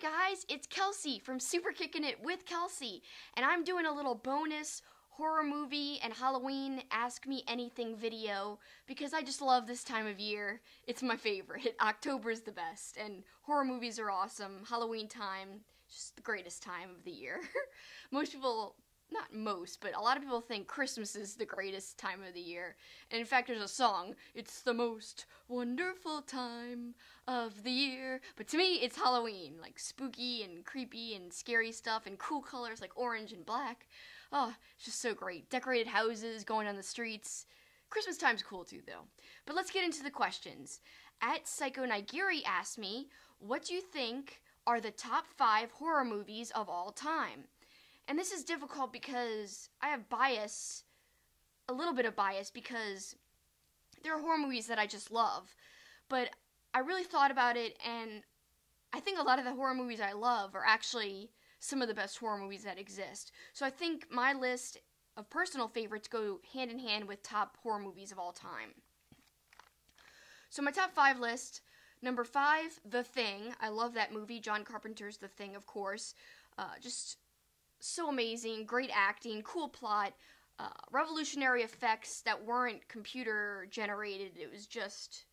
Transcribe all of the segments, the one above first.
Hi guys, it's Kelsi from Super Kickin' It with Kelsi, and I'm doing a little bonus horror movie and Halloween Ask Me Anything video because I just love this time of year. It's my favorite. October's the best, and horror movies are awesome. Halloween time, just the greatest time of the year. Most people, not most, but a lot of people think Christmas is the greatest time of the year. And in fact, there's a song, it's the most wonderful time of the year. But to me, it's Halloween, like spooky and creepy and scary stuff and cool colors like orange and black. Oh, it's just so great. Decorated houses, going down the streets. Christmas time's cool too, though. But let's get into the questions. At Psycho Nigiri asked me, what do you think are the top 5 horror movies of all time? And this is difficult because I have bias, a little bit of bias, because there are horror movies that I just love. But I really thought about it, and I think a lot of the horror movies I love are actually some of the best horror movies that exist. So I think my list of personal favorites go hand in hand with top horror movies of all time. So my top 5 list, number 5, The Thing. I love that movie, John Carpenter's The Thing, of course. Just so amazing, great acting, cool plot, revolutionary effects that weren't computer generated. It was just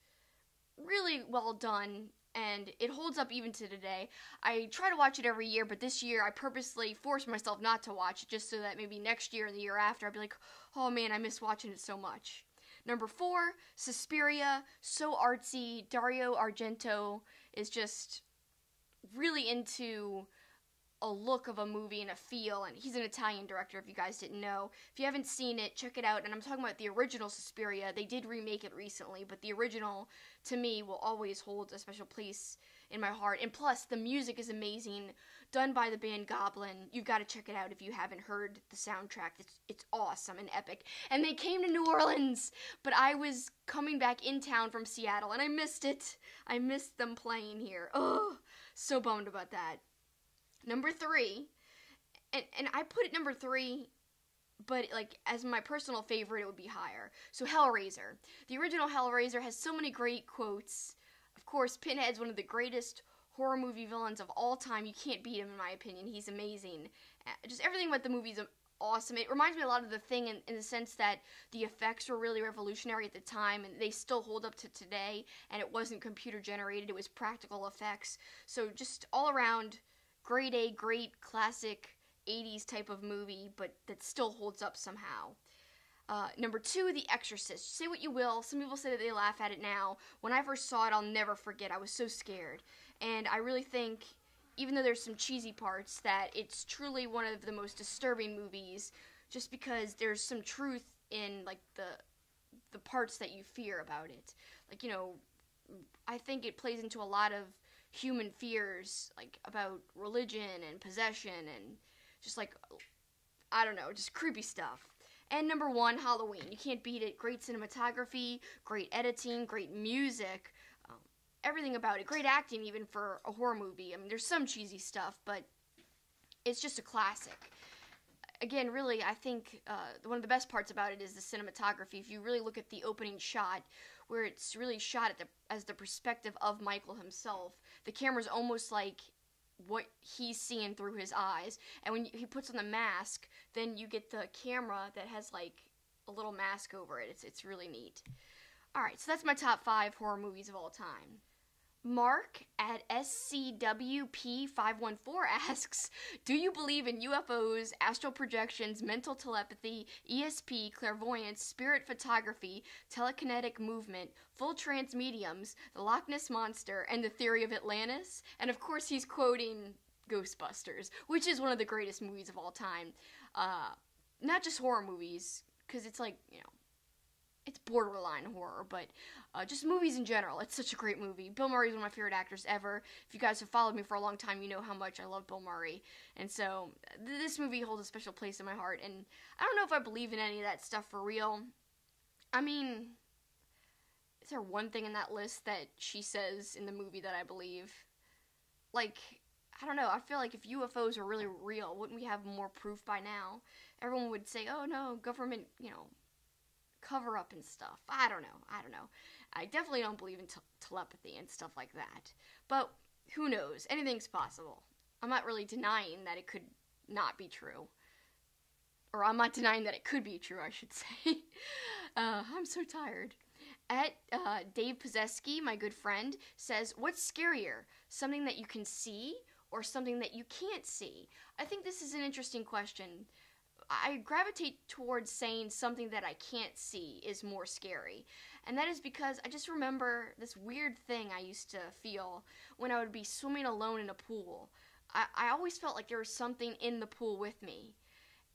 really well done, and it holds up even to today. I try to watch it every year, but this year I purposely forced myself not to watch it just so that maybe next year and the year after I'd be like, oh man, I miss watching it so much. Number 4, Suspiria, so artsy. Dario Argento is just really into a look of a movie and a feel, and he's an Italian director, if you guys didn't know. If you haven't seen it, check it out. And I'm talking about the original Suspiria. They did remake it recently, but the original, to me, will always hold a special place in my heart. And plus, the music is amazing, done by the band Goblin. You've got to check it out if you haven't heard the soundtrack. It's awesome and epic. And they came to New Orleans, but I was coming back in town from Seattle, and I missed it. I missed them playing here. Oh, so bummed about that. Number 3, and I put it number 3, but like as my personal favorite, it would be higher. So Hellraiser. The original Hellraiser has so many great quotes. Of course, Pinhead's one of the greatest horror movie villains of all time. You can't beat him, in my opinion. He's amazing. Just everything about the movie's awesome. It reminds me a lot of The Thing in the sense that the effects were really revolutionary at the time, and they still hold up to today, and it wasn't computer generated. It was practical effects. So just all around, grade A, great classic 80s type of movie, but that still holds up somehow. Number 2, The Exorcist. Say what you will, some people say that they laugh at it now. When I first saw it, I'll never forget. I was so scared. And I really think, even though there's some cheesy parts, that it's truly one of the most disturbing movies, just because there's some truth in like the parts that you fear about it. Like, you know, I think it plays into a lot of human fears, like about religion and possession and just like, I don't know, just creepy stuff. And number 1, Halloween. You can't beat it. Great cinematography, great editing, great music, everything about it. Great acting even for a horror movie. I mean, there's some cheesy stuff, but it's just a classic. Again, really, I think one of the best parts about it is the cinematography. If you really look at the opening shot, where it's really shot as the perspective of Michael himself, the camera's almost like what he's seeing through his eyes. And when he puts on the mask, then you get the camera that has like a little mask over it. It's really neat. Alright, so that's my top 5 horror movies of all time. Mark at SCWP514 asks, do you believe in UFOs, astral projections, mental telepathy, ESP, clairvoyance, spirit photography, telekinetic movement, full trance mediums, the Loch Ness Monster, and the theory of Atlantis? And of course he's quoting Ghostbusters, which is one of the greatest movies of all time. Not just horror movies, because it's like, you know, it's borderline horror, but just movies in general. It's such a great movie. Bill Murray is one of my favorite actors ever. If you guys have followed me for a long time, you know how much I love Bill Murray. And so this movie holds a special place in my heart. And I don't know if I believe in any of that stuff for real. I mean, is there one thing in that list that she says in the movie that I believe? Like, I don't know. I feel like if UFOs were really real, wouldn't we have more proof by now? Everyone would say, oh no, government, you know, cover up and stuff. I don't know. I definitely don't believe in telepathy and stuff like that. But who knows? Anything's possible. I'm not really denying that it could not be true. Or I'm not denying that it could be true, I should say. I'm so tired. At Dave Pozeski, my good friend, says, what's scarier? Something that you can see or something that you can't see? I think this is an interesting question. I gravitate towards saying something that I can't see is more scary. And that is because I just remember this weird thing I used to feel when I would be swimming alone in a pool. I always felt like there was something in the pool with me.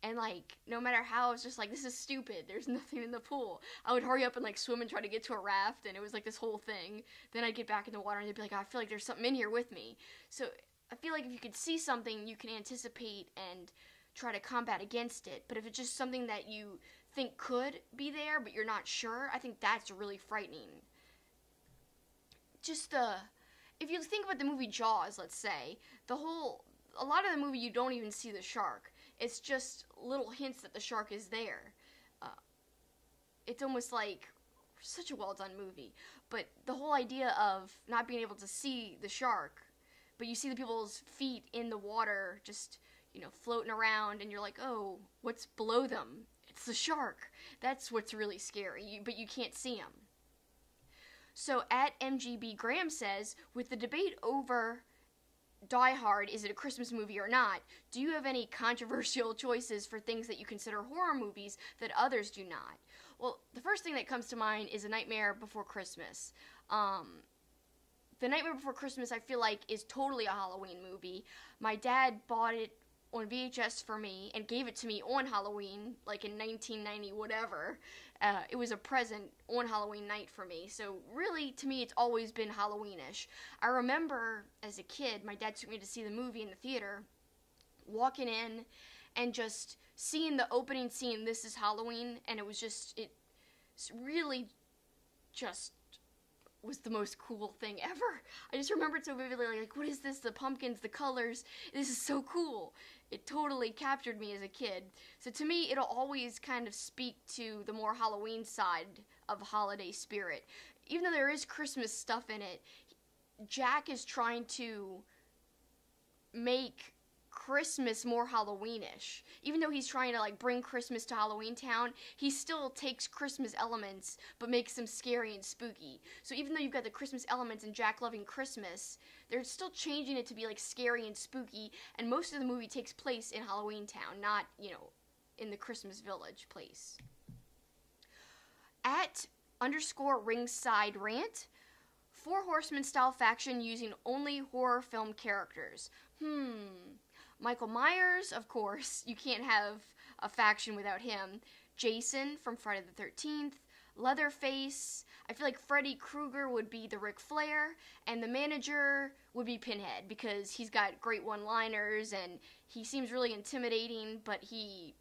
And, like, no matter how, I was just like, this is stupid. There's nothing in the pool. I would hurry up and, like, swim and try to get to a raft, and it was, like, this whole thing. Then I'd get back in the water, and they'd be like, I feel like there's something in here with me. So I feel like if you could see something, you can anticipate and try to combat against it. But if it's just something that you think could be there, but you're not sure, I think that's really frightening. If you think about the movie Jaws, let's say, a lot of the movie you don't even see the shark. It's just little hints that the shark is there. It's almost like such a well-done movie. But the whole idea of not being able to see the shark, but you see the people's feet in the water just, floating around, and you're like, oh, what's below them? It's the shark. That's what's really scary, but you can't see him. So at MGB Graham says, with the debate over Die Hard, is it a Christmas movie or not, do you have any controversial choices for things that you consider horror movies that others do not? Well, the first thing that comes to mind is A Nightmare Before Christmas. The Nightmare Before Christmas, I feel like, is totally a Halloween movie. My dad bought it on VHS for me and gave it to me on Halloween, like in 1990 whatever. It was a present on Halloween night for me. So really, to me, it's always been Halloweenish. I remember as a kid, my dad took me to see the movie in the theater, walking in and just seeing the opening scene, This Is Halloween, and it was just, it really just was the most cool thing ever. I just remember it so vividly, like, what is this? The pumpkins, the colors, this is so cool. It totally captured me as a kid. So to me, it'll always kind of speak to the more Halloween side of holiday spirit. Even though there is Christmas stuff in it, Jack is trying to make Christmas more Halloweenish. Even though he's trying to, like, bring Christmas to Halloween Town, he still takes Christmas elements but makes them scary and spooky. So even though you've got the Christmas elements and Jack loving Christmas, they're still changing it to be, like, scary and spooky, and most of the movie takes place in Halloween Town, not, in the Christmas Village place. At _ringside rant, Four Horsemen style faction using only horror film characters. Michael Myers, of course, you can't have a faction without him. Jason from Friday the 13th. Leatherface. I feel like Freddy Krueger would be the Ric Flair, and the manager would be Pinhead, because he's got great one-liners, and he seems really intimidating, but he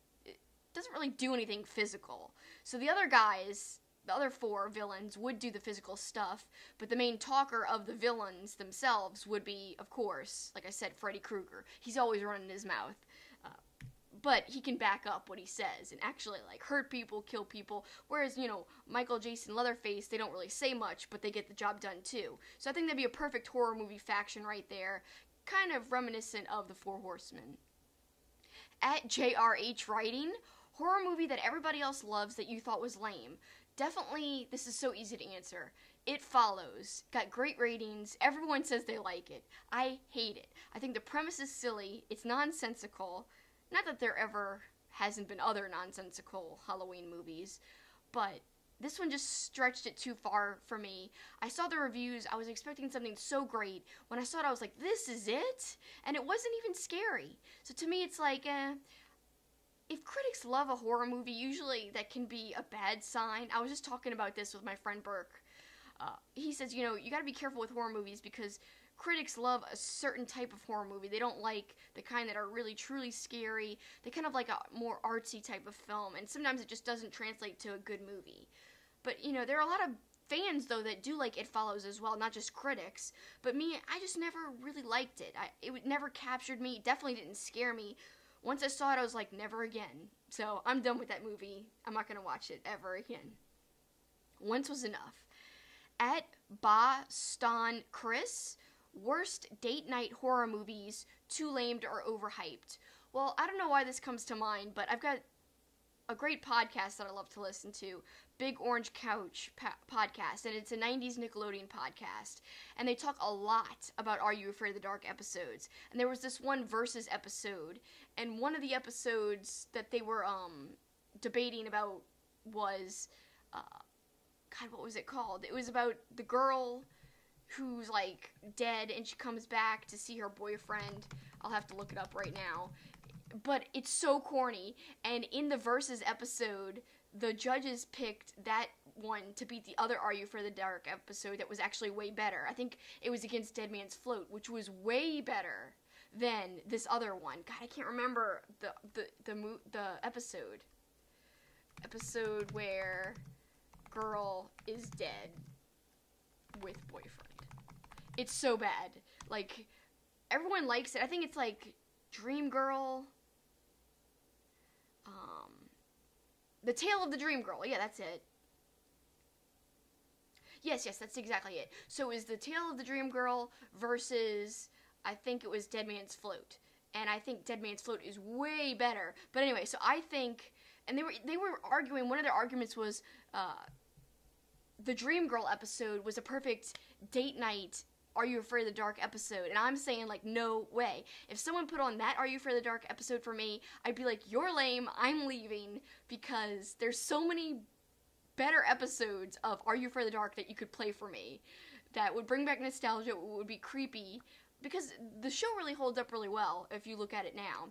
doesn't really do anything physical. So the other guys, the other four villains, would do the physical stuff, but the main talker of the villains themselves would be, of course, like I said, Freddy Krueger. He's always running his mouth. But he can back up what he says and actually, like, hurt people, kill people. Whereas, Michael, Jason, Leatherface, they don't really say much, but they get the job done too. So I think that'd be a perfect horror movie faction right there. Kind of reminiscent of the Four Horsemen. At JRH Writing, horror movie that everybody else loves that you thought was lame. Definitely, this is so easy to answer. It Follows. Got great ratings. Everyone says they like it. I hate it. I think the premise is silly. It's nonsensical. Not that there ever hasn't been other nonsensical Halloween movies, but this one just stretched it too far for me. I saw the reviews. I was expecting something so great. When I saw it, I was like, this is it? And it wasn't even scary. So to me, it's like, if critics love a horror movie, usually that can be a bad sign. I was just talking about this with my friend Burke. He says, you gotta be careful with horror movies because critics love a certain type of horror movie. They don't like the kind that are really, truly scary. They kind of like a more artsy type of film, and sometimes it just doesn't translate to a good movie. But, there are a lot of fans, though, that do like It Follows as well, not just critics. But me, I just never really liked it. It never captured me. It definitely didn't scare me. Once I saw it, I was like, never again. So I'm done with that movie. I'm not going to watch it ever again. Once was enough. At Boston Chris, worst date night horror movies, too lame or overhyped. Well, I don't know why this comes to mind, but I've got a great podcast that I love to listen to, Big Orange Couch podcast, and it's a 90s Nickelodeon podcast, and they talk a lot about Are You Afraid of the Dark episodes, and there was this one Versus episode, and one of the episodes that they were debating about was, God, what was it called? It was about the girl who's, like, dead, and she comes back to see her boyfriend. I'll have to look it up right now. But it's so corny, and in the Versus episode, the judges picked that one to beat the other Are You for the Dark episode that was actually way better. I think it was against Dead Man's Float, which was way better than this other one. God, I can't remember the episode. Episode where girl is dead with boyfriend. It's so bad. Like, everyone likes it. I think it's like Dream Girl. The Tale of the Dream Girl. Yeah, that's it. Yes, that's exactly it. So it was The Tale of the Dream Girl versus, I think it was Dead Man's Float. And I think Dead Man's Float is way better. But anyway, so I think, and they were arguing, one of their arguments was, the Dream Girl episode was a perfect date night Are You Afraid of the Dark episode, and I'm saying, like, no way. If someone put on that Are You Afraid of the Dark episode for me, I'd be like, you're lame, I'm leaving, because there's so many better episodes of Are You Afraid of the Dark that you could play for me that would bring back nostalgia, would be creepy, because the show really holds up really well if you look at it now.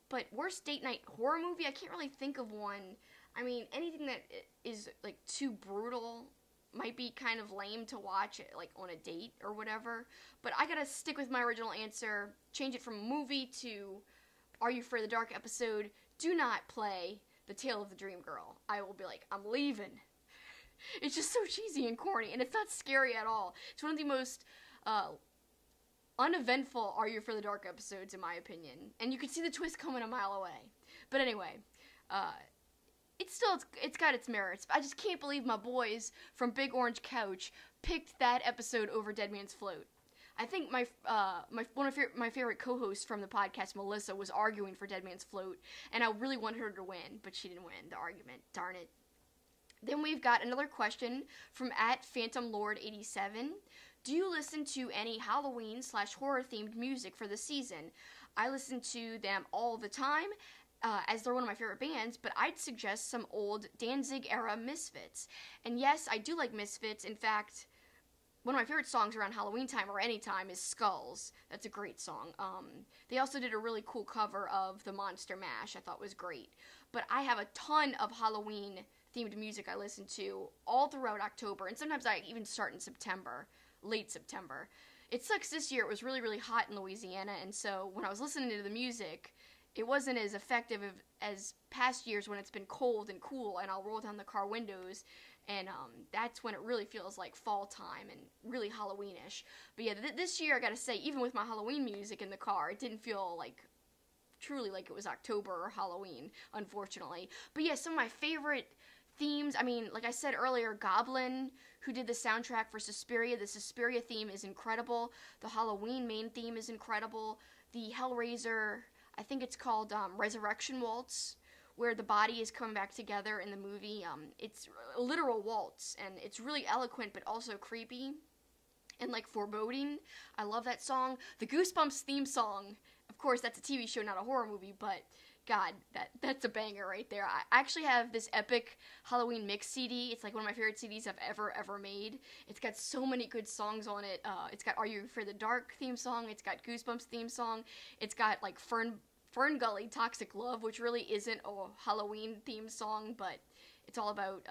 But worst date night horror movie, I can't really think of one. I mean, anything that is, like, too brutal might be kind of lame to watch, like, on a date or whatever. But I gotta stick with my original answer, change it from movie to Are You Afraid of the Dark episode. Do not play The Tale of the Dream Girl. I will be like, I'm leaving. It's just so cheesy and corny, and it's not scary at all. It's one of the most uneventful Are You Afraid of the Dark episodes, in my opinion. And you can see the twist coming a mile away. But anyway, it's got its merits. I just can't believe my boys from Big Orange Couch picked that episode over Dead Man's Float. I think one of my favorite co-hosts from the podcast, Melissa, was arguing for Dead Man's Float, and I really wanted her to win, but she didn't win the argument. Darn it. Then we've got another question from @PhantomLord87. Do you listen to any Halloween/horror themed music for the season? I listen to them all the time, as they're one of my favorite bands, but I'd suggest some old Danzig-era Misfits. And yes, I do like Misfits. In fact, one of my favorite songs around Halloween time or any time is Skulls. That's a great song. They also did a really cool cover of the Monster Mash I thought was great. But I have a ton of Halloween-themed music I listen to all throughout October, and sometimes I even start in September, late September. It sucks this year. It was really, really hot in Louisiana, and so when I was listening to the music, it wasn't as effective as past years when it's been cold and cool, and I'll roll down the car windows, and that's when it really feels like fall time and really Halloweenish. But yeah, this year, I gotta say, even with my Halloween music in the car, it didn't feel like truly like it was October or Halloween, unfortunately. But yeah, some of my favorite themes, I mean, like I said earlier, Goblin, who did the soundtrack for Suspiria, the Suspiria theme is incredible. The Halloween main theme is incredible. The Hellraiser, I think it's called Resurrection Waltz, where the body is coming back together in the movie. It's a literal waltz, and it's really eloquent but also creepy and, like, foreboding. I love that song. The Goosebumps theme song, of course, that's a TV show, not a horror movie, but God, that's a banger right there. I actually have this epic Halloween mix CD. It's like one of my favorite CDs I've ever made. It's got so many good songs on it. It's got Are You Afraid of the Dark theme song. It's got Goosebumps theme song. It's got, like, Fern Gully Toxic Love, which really isn't a Halloween theme song, but it's all about,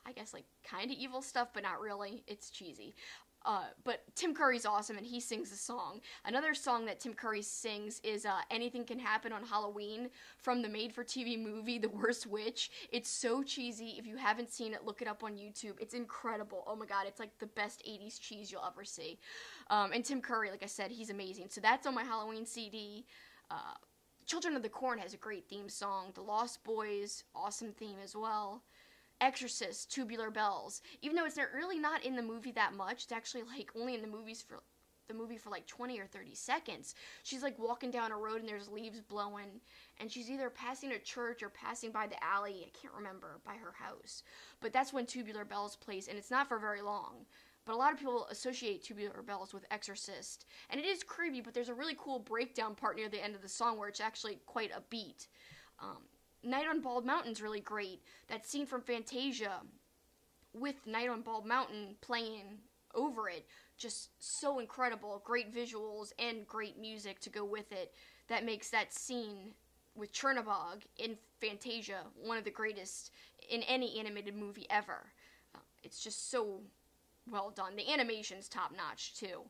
I guess, like, kind of evil stuff, but not really. It's cheesy. But Tim Curry's awesome, and he sings the song. Another song that Tim Curry sings is Anything Can Happen on Halloween from the made-for-TV movie The Worst Witch. It's so cheesy. If you haven't seen it, look it up on YouTube. It's incredible. Oh my god, it's like the best 80s cheese you'll ever see. And Tim Curry, like I said, he's amazing. So that's on my Halloween CD. Children of the Corn has a great theme song. The Lost Boys, awesome theme as well. Exorcist, Tubular Bells. Even though it's really not in the movie that much, it's actually like only in the movie for like 20 or 30 seconds. She's like walking down a road and there's leaves blowing, and she's either passing a church or passing by the alley, I can't remember, by her house. But that's when Tubular Bells plays, and it's not for very long. But a lot of people associate Tubular Bells with Exorcist, and it is creepy, but there's a really cool breakdown part near the end of the song where it's actually quite upbeat. Night on Bald Mountain's really great. That scene from Fantasia with Night on Bald Mountain playing over it, just so incredible. Great visuals and great music to go with it. That makes that scene with Chernabog in Fantasia one of the greatest in any animated movie ever. It's just so well done. The animation's top notch too.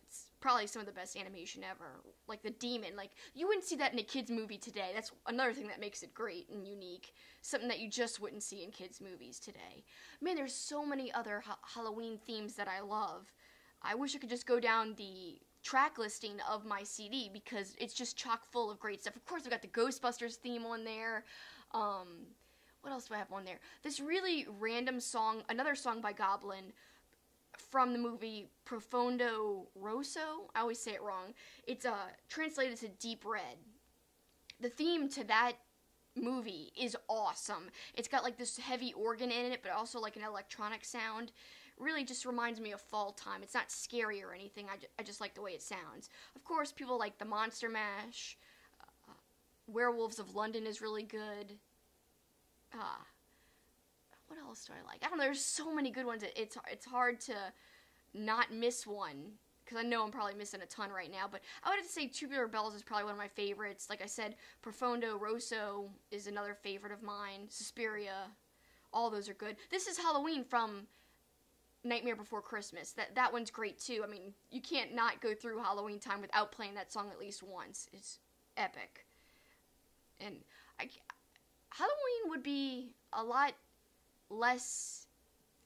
It's probably some of the best animation ever. Like the demon, like you wouldn't see that in a kids movie today. That's another thing that makes it great and unique. Something that you just wouldn't see in kids movies today. Man, there's so many other Halloween themes that I love. I wish I could just go down the track listing of my CD because it's just chock full of great stuff. Of course, I've got the Ghostbusters theme on there. What else do I have on there? This really random song, another song by Goblin, from the movie Profondo Rosso. I always say it wrong. It's translated to Deep Red. The theme to that movie is awesome. It's got like this heavy organ in it, but also like an electronic sound. Really just reminds me of fall time. It's not scary or anything. I just like the way it sounds. Of course, people like the Monster Mash. Werewolves of London is really good. What else do I like? I don't know, there's so many good ones. It's hard to not miss one, because I know I'm probably missing a ton right now, but I would have to say Tubular Bells is probably one of my favorites. Like I said, Profondo Rosso is another favorite of mine. Suspiria, all those are good. This is Halloween from Nightmare Before Christmas. That one's great too. I mean, you can't not go through Halloween time without playing that song at least once. It's epic. And Halloween would be a lot less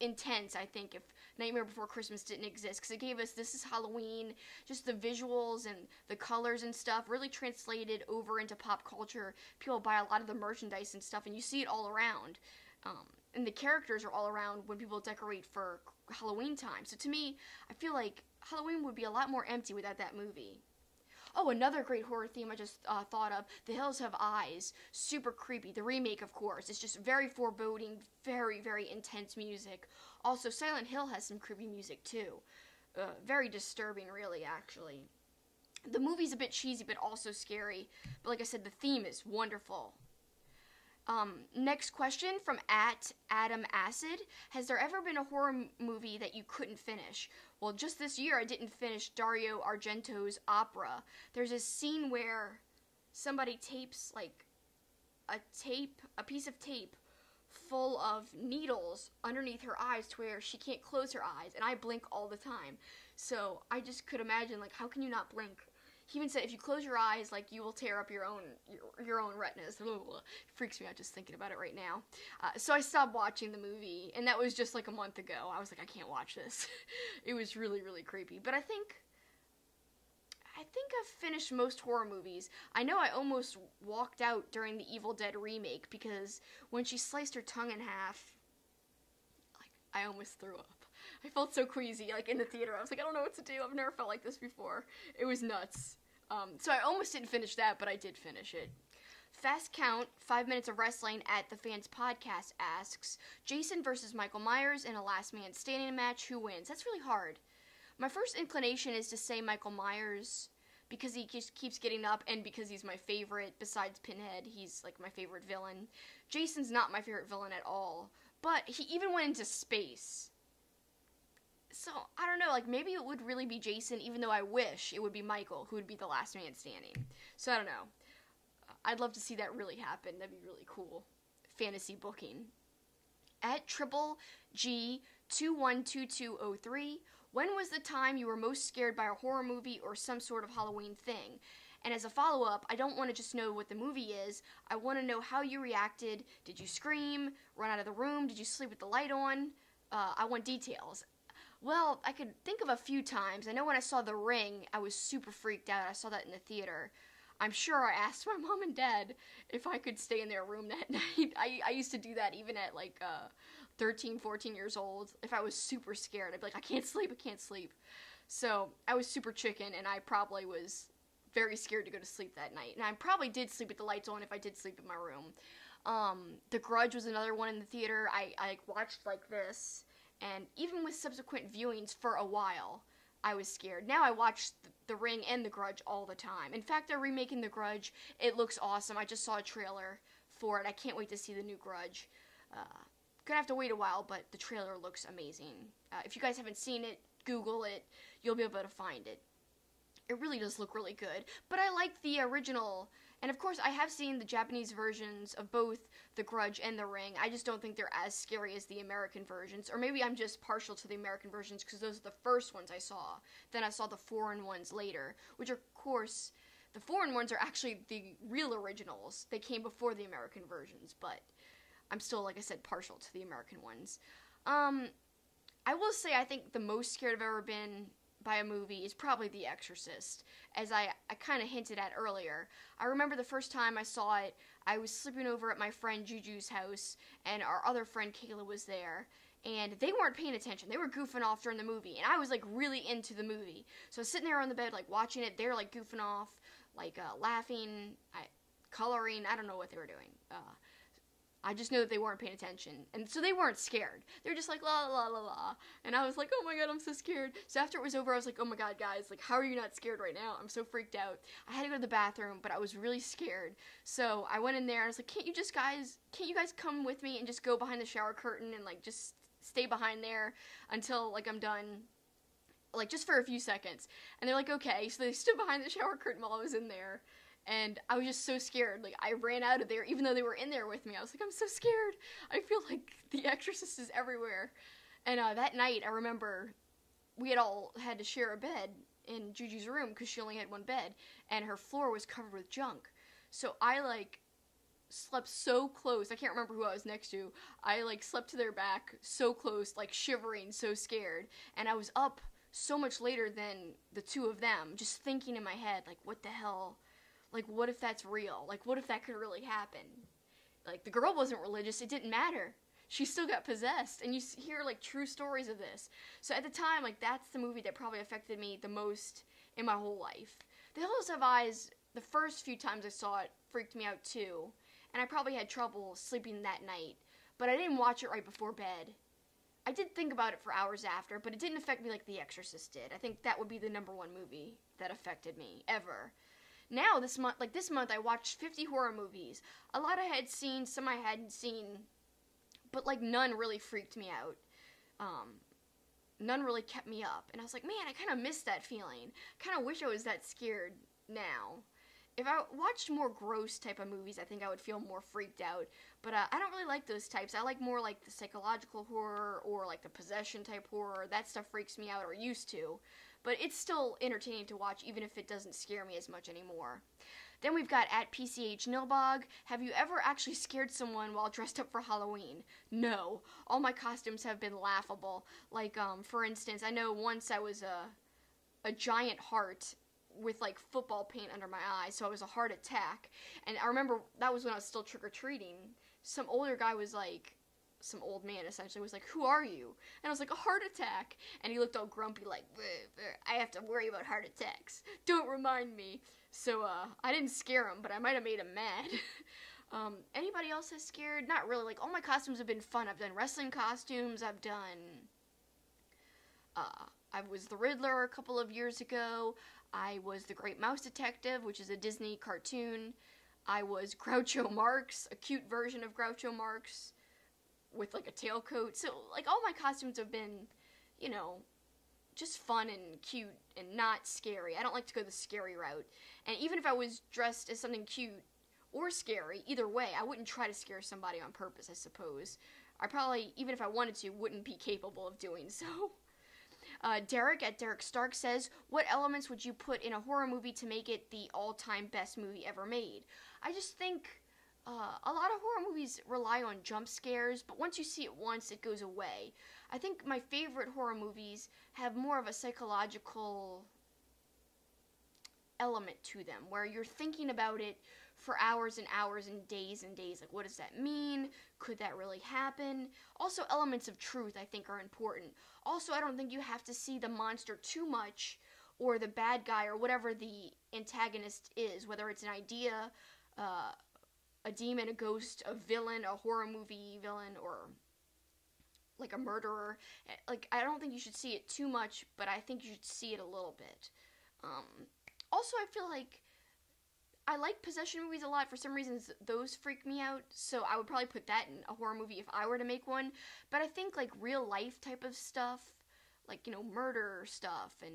intense, I think, if Nightmare Before Christmas didn't exist, because it gave us This Is Halloween, just the visuals and the colors and stuff really translated over into pop culture. People buy a lot of the merchandise and stuff, and you see it all around. And the characters are all around when people decorate for Halloween time. So to me, I feel like Halloween would be a lot more empty without that movie. Oh, another great horror theme I just thought of, The Hills Have Eyes. Super creepy. The remake, of course. It's just very foreboding, very, very intense music. Also, Silent Hill has some creepy music, too. Very disturbing, really, actually. The movie's a bit cheesy, but also scary. But like I said, the theme is wonderful. Next question from @AdamAcid. Has there ever been a horror movie that you couldn't finish? Well, just this year I didn't finish Dario Argento's Opera. There's a scene where somebody tapes like a piece of tape full of needles underneath her eyes to where she can't close her eyes, and I blink all the time. So I just could imagine, like, how can you not blink? He even said if you close your eyes, like, you will tear up your own retinas. It freaks me out just thinking about it right now. So I stopped watching the movie, and that was just like a month ago. I was like, I can't watch this. It was really, really creepy. But I think I've finished most horror movies. I know I almost walked out during the Evil Dead remake because when she sliced her tongue in half, like, I almost threw up. I felt so queasy, like, in the theater. I was like, I don't know what to do. I've never felt like this before. It was nuts. So I almost didn't finish that, but I did finish it. Fast Count, 5 Minutes of Wrestling at the Fans Podcast asks, Jason versus Michael Myers in a last man standing match, who wins? That's really hard. My first inclination is to say Michael Myers because he just keeps getting up and because he's my favorite. Besides Pinhead, he's like my favorite villain. Jason's not my favorite villain at all, but he even went into space. So, I don't know, like, maybe it would really be Jason, even though I wish it would be Michael, who would be the last man standing. So, I don't know. I'd love to see that really happen. That'd be really cool. Fantasy booking. At GG212203, when was the time you were most scared by a horror movie or some sort of Halloween thing? And as a follow-up, I don't want to just know what the movie is. I want to know how you reacted. Did you scream? Run out of the room? Did you sleep with the light on? I want details. Well, I could think of a few times. I know when I saw The Ring, I was super freaked out. I saw that in the theater. I'm sure I asked my mom and dad if I could stay in their room that night. I used to do that even at like 13, 14 years old. If I was super scared, I'd be like, I can't sleep, I can't sleep. So I was super chicken, and I probably was very scared to go to sleep that night. And I probably did sleep with the lights on if I did sleep in my room. The Grudge was another one in the theater. I watched like this, and even with subsequent viewings for a while, I was scared. Now I watch The Ring and The Grudge all the time. In fact, they're remaking The Grudge. It looks awesome. I just saw a trailer for it. I can't wait to see the new Grudge. Gonna have to wait a while, but the trailer looks amazing. If you guys haven't seen it, Google it. You'll be able to find it. It really does look really good. But I like the original. And of course, I have seen the Japanese versions of both The Grudge and The Ring. I just don't think they're as scary as the American versions. Or maybe I'm just partial to the American versions because those are the first ones I saw. Then I saw the foreign ones later, which of course, the foreign ones are actually the real originals. They came before the American versions, but I'm still, like I said, partial to the American ones. I will say I think the most scared I've ever been by a movie is probably The Exorcist, as I kind of hinted at earlier. I remember the first time I saw it, I was sleeping over at my friend Juju's house, and our other friend Kayla was there, and they weren't paying attention. They were goofing off during the movie, and I was like really into the movie. So I was sitting there on the bed like watching it. They were like goofing off, like laughing, coloring. I don't know what they were doing. I just know that they weren't paying attention. And so they weren't scared. They were just like, la, la, la, la. And I was like, oh my god, I'm so scared. So after it was over, I was like, oh my god, guys, like, how are you not scared right now? I'm so freaked out. I had to go to the bathroom, but I was really scared. So I went in there, and I was like, can't you guys come with me and just go behind the shower curtain and, like, just stay behind there until, like, I'm done? Like, just for a few seconds. And they're like, okay. So they stood behind the shower curtain while I was in there. And I was just so scared. Like, I ran out of there, even though they were in there with me. I was like, I'm so scared. I feel like The Exorcist is everywhere. And that night, I remember we had all had to share a bed in Juju's room because she only had one bed. And her floor was covered with junk. So I, like, slept so close. I can't remember who I was next to. I, like, slept to their back so close, like, shivering, so scared. And I was up so much later than the two of them, just thinking in my head, like, what the hell? Like, what if that's real? Like, what if that could really happen? Like, the girl wasn't religious. It didn't matter. She still got possessed. And you hear, like, true stories of this. So at the time, like, that's the movie that probably affected me the most in my whole life. The Hills Have Eyes, the first few times I saw it, freaked me out too. And I probably had trouble sleeping that night. But I didn't watch it right before bed. I did think about it for hours after, but it didn't affect me like The Exorcist did. I think that would be the #1 movie that affected me, ever. Now, this month, I watched 50 horror movies. A lot I had seen, some I hadn't seen, but, like, none really freaked me out. None really kept me up. And I was like, man, I kind of miss that feeling. Kind of wish I was that scared now. If I watched more gross type of movies, I think I would feel more freaked out. But I don't really like those types. I like more, like, the psychological horror or, like, the possession type horror. That stuff freaks me out, or used to. But it's still entertaining to watch, even if it doesn't scare me as much anymore. Then we've got at PCH Nilbog. Have you ever actually scared someone while dressed up for Halloween? No. All my costumes have been laughable. Like, for instance, I know once I was a giant heart with, like, football paint under my eye, so I was a heart attack. And I remember that was when I was still trick-or-treating. Some older guy was like, some old man essentially was like, who are you? And I was like, a heart attack. And he looked all grumpy like, I have to worry about heart attacks. Don't remind me. So I didn't scare him, but I might have made him mad. Anybody else has scared? Not really. Like, all my costumes have been fun. I've done wrestling costumes. I was the Riddler a couple of years ago. I was the Great Mouse Detective, which is a Disney cartoon. I was Groucho Marx, a cute version of Groucho Marx, with, like, a tailcoat. So, like, all my costumes have been, you know, just fun and cute and not scary. I don't like to go the scary route. And even if I was dressed as something cute or scary, either way, I wouldn't try to scare somebody on purpose, I suppose. I probably, even if I wanted to, wouldn't be capable of doing so. Derek at Derek Stark says, what elements would you put in a horror movie to make it the all-time best movie ever made? I just think a lot of horror movies rely on jump scares, but once you see it once, it goes away. I think my favorite horror movies have more of a psychological element to them where you're thinking about it for hours and hours and days. Like, what does that mean? Could that really happen? Also, elements of truth, I think, are important. Also, I don't think you have to see the monster too much, or the bad guy, or whatever the antagonist is, whether it's an idea, a demon, a ghost, a villain, a horror movie villain, or like a murderer. Like, I don't think you should see it too much, but I think you should see it a little bit. Also, I feel like I like possession movies a lot. For some reasons, those freak me out, so I would probably put that in a horror movie if I were to make one. But I think, like, real life type of stuff, like, you know, murder stuff and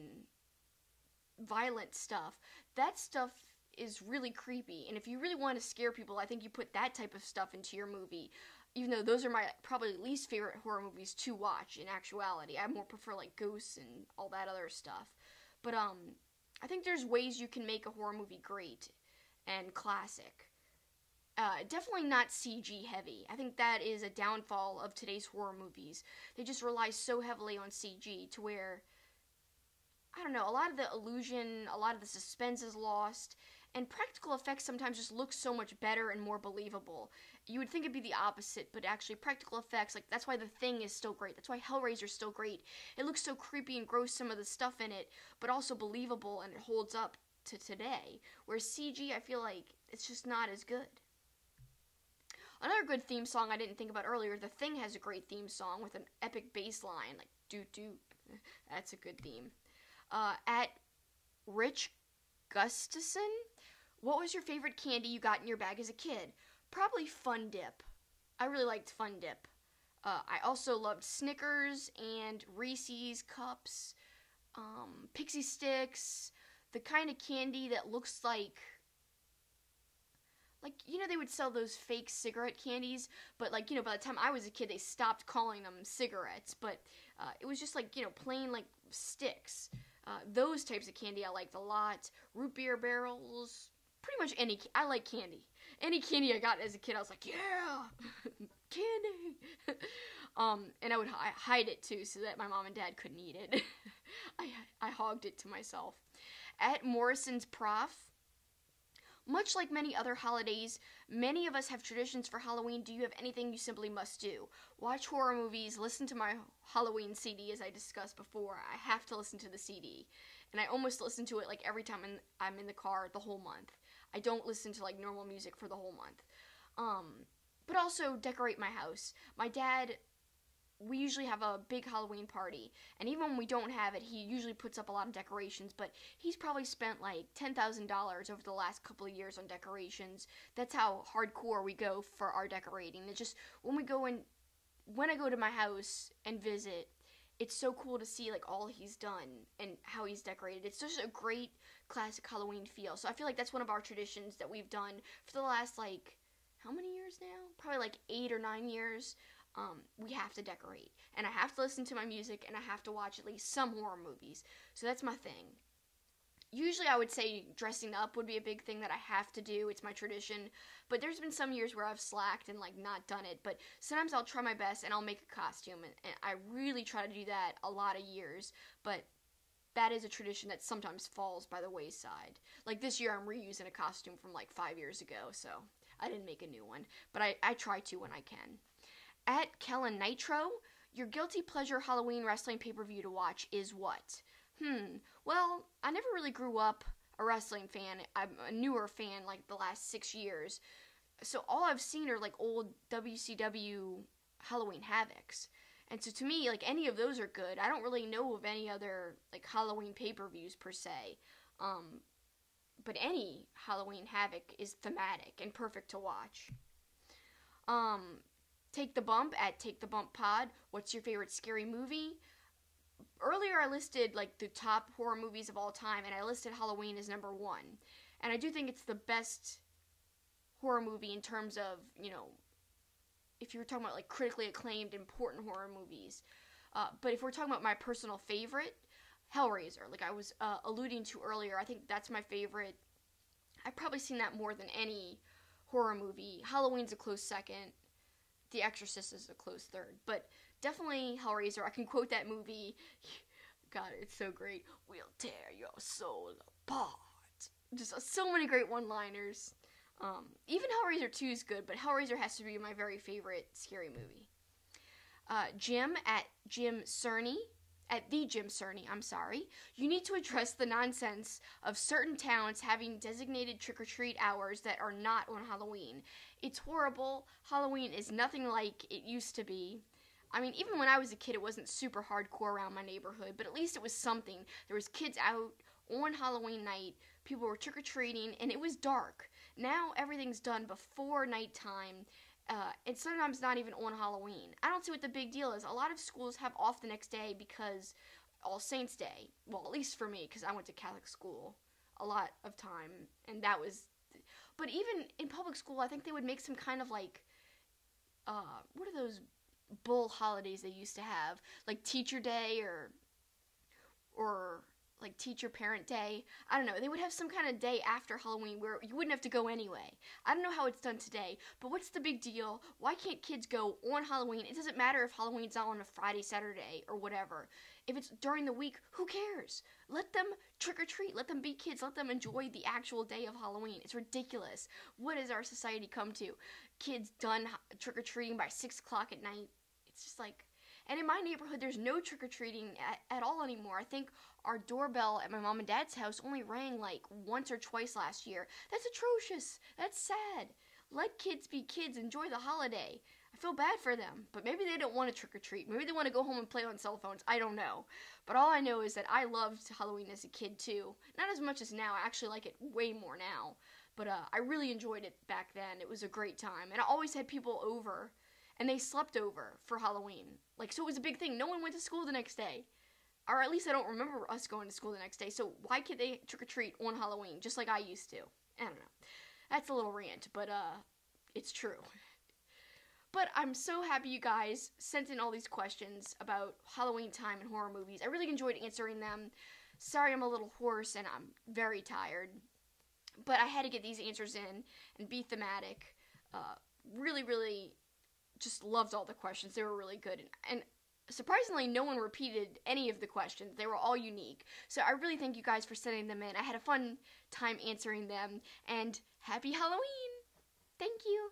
violent stuff, that stuff is really creepy. And if you really want to scare people, I think you put that type of stuff into your movie. Even though those are my probably least favorite horror movies to watch in actuality. I more prefer, like, ghosts and all that other stuff. But I think there's ways you can make a horror movie great and classic. Definitely not CG heavy. I think that is a downfall of today's horror movies. They just rely so heavily on CG to where, I don't know, a lot of the illusion, a lot of the suspense is lost, and practical effects sometimes just look so much better and more believable. You would think it'd be the opposite, but actually practical effects, like, that's why The Thing is still great. That's why Hellraiser's still great. It looks so creepy and gross, some of the stuff in it, but also believable, and it holds up to today. Whereas CG, I feel like it's just not as good. Another good theme song I didn't think about earlier, The Thing has a great theme song with an epic bass line, like, doo-doo. That's a good theme. At Rich Gustafson, what was your favorite candy you got in your bag as a kid? Probably Fun Dip. I really liked Fun Dip. I also loved Snickers and Reese's Cups, Pixie Sticks, the kind of candy that looks like, you know, they would sell those fake cigarette candies, but, like, you know, by the time I was a kid, they stopped calling them cigarettes, but it was just, like, you know, plain, like, sticks. Those types of candy I liked a lot. Root beer barrels, pretty much I like candy. Any candy I got as a kid, I was like, yeah, candy. And I would hide it too, so that my mom and dad couldn't eat it. I hogged it to myself. At Morrison's Prof, much like many other holidays, many of us have traditions for Halloween. Do you have anything you simply must do? Watch horror movies, listen to my Halloween CD, as I discussed before. I have to listen to the CD. And I almost listen to it, like, every time I'm in the car the whole month. I don't listen to, like, normal music for the whole month. But also decorate my house. My dad, we usually have a big Halloween party, and even when we don't have it, he usually puts up a lot of decorations, but he's probably spent like $10,000 over the last couple of years on decorations. That's how hardcore we go for our decorating. It's just, when I go to my house and visit, it's so cool to see, like, all he's done and how he's decorated. It's just a great classic Halloween feel. So I feel like that's one of our traditions that we've done for the last, like, how many years now? Probably like 8 or 9 years. We have to decorate, and I have to listen to my music, and I have to watch at least some horror movies. So that's my thing. Usually I would say dressing up would be a big thing that I have to do. It's my tradition, but there's been some years where I've slacked and, like, not done it, but sometimes I'll try my best and I'll make a costume, and I really try to do that a lot of years, but that is a tradition that sometimes falls by the wayside. Like, this year I'm reusing a costume from, like, 5 years ago, so I didn't make a new one, but I try to when I can. At Kellen Nitro, your guilty pleasure Halloween wrestling pay-per-view to watch is what? Well, I never really grew up a wrestling fan. I'm a newer fan, like, the last 6 years. So all I've seen are, like, old WCW Halloween Havocs. And so to me, like, any of those are good. I don't really know of any other, like, Halloween pay-per-views per se. But any Halloween Havoc is thematic and perfect to watch. Take the Bump at Take the Bump Pod. What's your favorite scary movie? Earlier I listed, like, the top horror movies of all time, and I listed Halloween as number 1. And I do think it's the best horror movie in terms of, you know, if you were talking about, like, critically acclaimed, important horror movies. But if we're talking about my personal favorite, Hellraiser, like I was alluding to earlier, I think that's my favorite. I've probably seen that more than any horror movie. Halloween's a close second. The Exorcist is a close third, but definitely Hellraiser. I can quote that movie. God, it's so great. We'll tear your soul apart. just so many great one-liners. Even Hellraiser 2 is good, but Hellraiser has to be my very favorite scary movie. Jim at the Jim Cerny, I'm sorry. You need to address the nonsense of certain towns having designated trick-or-treat hours that are not on Halloween. It's horrible. Halloween is nothing like it used to be. I mean, even when I was a kid, it wasn't super hardcore around my neighborhood, but at least it was something. There was kids out on Halloween night, people were trick-or-treating, and it was dark. Now everything's done before nighttime, and sometimes not even on Halloween. I don't see what the big deal is. A lot of schools have off the next day because All Saints Day. Well, at least for me, because I went to Catholic school a lot of time, and that was... But even in public school, I think they would make some kind of like... what are those bull holidays they used to have? Like Teacher Day or like Teacher Parent Day. I don't know. They would have some kind of day after Halloween where you wouldn't have to go anyway. I don't know how it's done today, but what's the big deal? Why can't kids go on Halloween? It doesn't matter if Halloween's not on a Friday, Saturday, or whatever. If it's during the week, who cares? Let them trick-or-treat. Let them be kids. Let them enjoy the actual day of Halloween. It's ridiculous. What has our society come to? Kids done trick-or-treating by 6 o'clock at night. It's just like... And in my neighborhood, there's no trick-or-treating at all anymore. I think our doorbell at my mom and dad's house only rang like once or twice last year. That's atrocious. That's sad. Let kids be kids. Enjoy the holiday. I feel bad for them, but maybe they don't want to trick-or-treat. Maybe they want to go home and play on cell phones. I don't know. But all I know is that I loved Halloween as a kid too. Not as much as now. I actually like it way more now. But I really enjoyed it back then. It was a great time. And I always had people over. And they slept over for Halloween. Like, so it was a big thing. No one went to school the next day. Or at least I don't remember us going to school the next day. So why can't they trick-or-treat on Halloween, just like I used to? I don't know. That's a little rant, but it's true. But I'm so happy you guys sent in all these questions about Halloween time and horror movies. I really enjoyed answering them. Sorry I'm a little hoarse and I'm very tired. But I had to get these answers in and be thematic. Really, really... just loved all the questions. They were really good. And surprisingly, no one repeated any of the questions. They were all unique. So I really thank you guys for sending them in. I had a fun time answering them. And happy Halloween! Thank you!